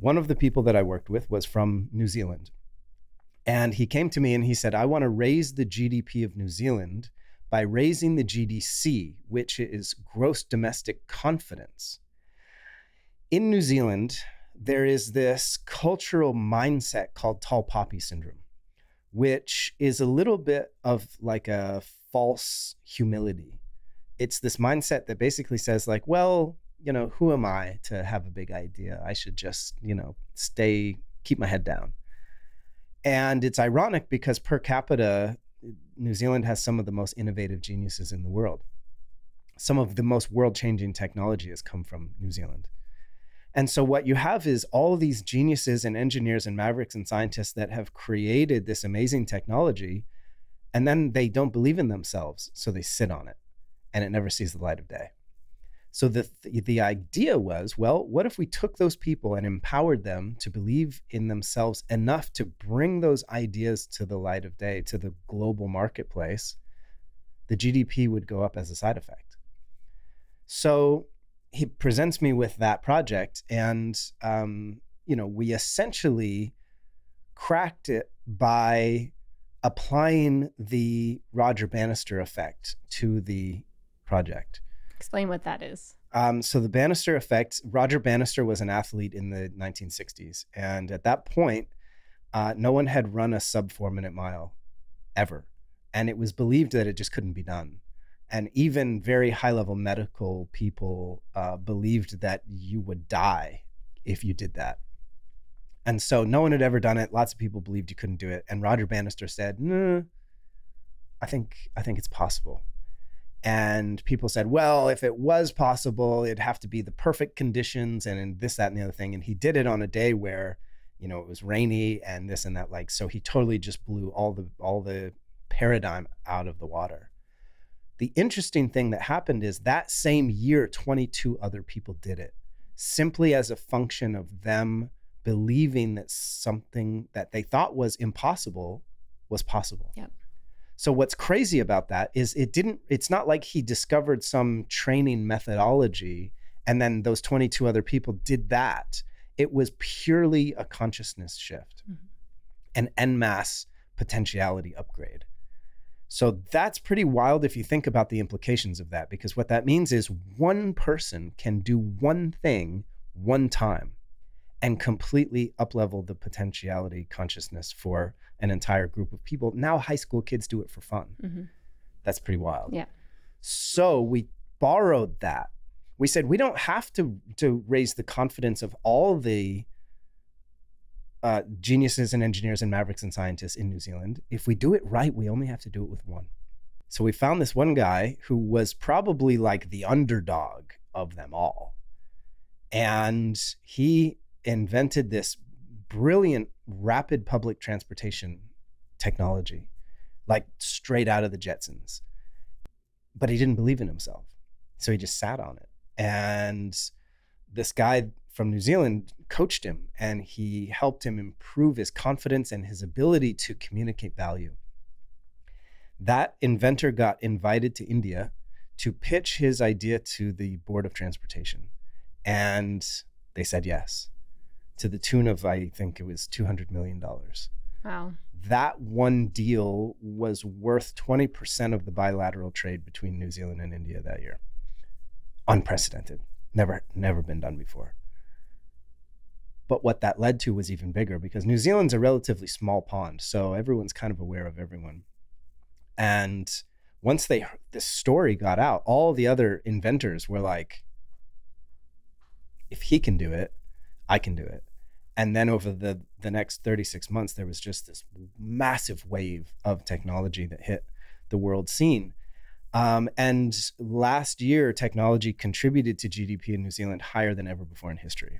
One of the people that I worked with was from New Zealand. And he came to me and he said, I want to raise the GDP of New Zealand by raising the GDC, which is gross domestic confidence. In New Zealand, there is this cultural mindset called tall poppy syndrome, which is a little bit of like a false humility. It's this mindset that basically says like, well, you know, who am I to have a big idea? I should just, you know, keep my head down. And it's ironic because per capita, New Zealand has some of the most innovative geniuses in the world. Some of the most world-changing technology has come from New Zealand. And so what you have is all these geniuses and engineers and mavericks and scientists that have created this amazing technology, and then they don't believe in themselves, so they sit on it, and it never sees the light of day. So the idea was, well, what if we took those people and empowered them to believe in themselves enough to bring those ideas to the light of day, to the global marketplace? The GDP would go up as a side effect. So he presents me with that project, and you know, we essentially cracked it by applying the Roger Bannister effect to the project. Explain what that is. So the Bannister effect, Roger Bannister was an athlete in the 1960s. And at that point, no one had run a sub 4-minute mile ever. And it was believed that it just couldn't be done. And even very high level medical people believed that you would die if you did that. And so no one had ever done it. Lots of people believed you couldn't do it. And Roger Bannister said, no, I think it's possible. And people said, well, if it was possible, it'd have to be the perfect conditions and this, that, and the other thing. And he did it on a day where, you know, it was rainy and this and that. Like, so he totally just blew all the paradigm out of the water. The interesting thing that happened is that same year, 22 other people did it, simply as a function of them believing that something that they thought was impossible was possible. Yep. So what's crazy about that is it's not like he discovered some training methodology and then those 22 other people did that. It was purely a consciousness shift, an en masse potentiality upgrade. So that's pretty wild if you think about the implications of that, because what that means is one person can do one thing one time and completely up-level the potentiality consciousness for an entire group of people. Now high school kids do it for fun. That's pretty wild. Yeah. So we borrowed that. We said, we don't have to raise the confidence of all the geniuses and engineers and mavericks and scientists in New Zealand. If we do it right, we only have to do it with one. So we found this one guy who was probably like the underdog of them all. And he invented this brilliant rapid public transportation technology, like straight out of the Jetsons. But he didn't believe in himself. So he just sat on it. And this guy from New Zealand coached him, and he helped him improve his confidence and his ability to communicate value. That inventor got invited to India to pitch his idea to the Board of Transportation. And they said yes, to the tune of, I think it was $200 million. Wow. That one deal was worth 20% of the bilateral trade between New Zealand and India that year. Unprecedented. Never been done before. But what that led to was even bigger, because New Zealand's a relatively small pond, so everyone's kind of aware of everyone. And once this story got out, all the other inventors were like, if he can do it, I can do it. And then over the next 36 months, there was just this massive wave of technology that hit the world scene. And last year, technology contributed to GDP in New Zealand higher than ever before in history.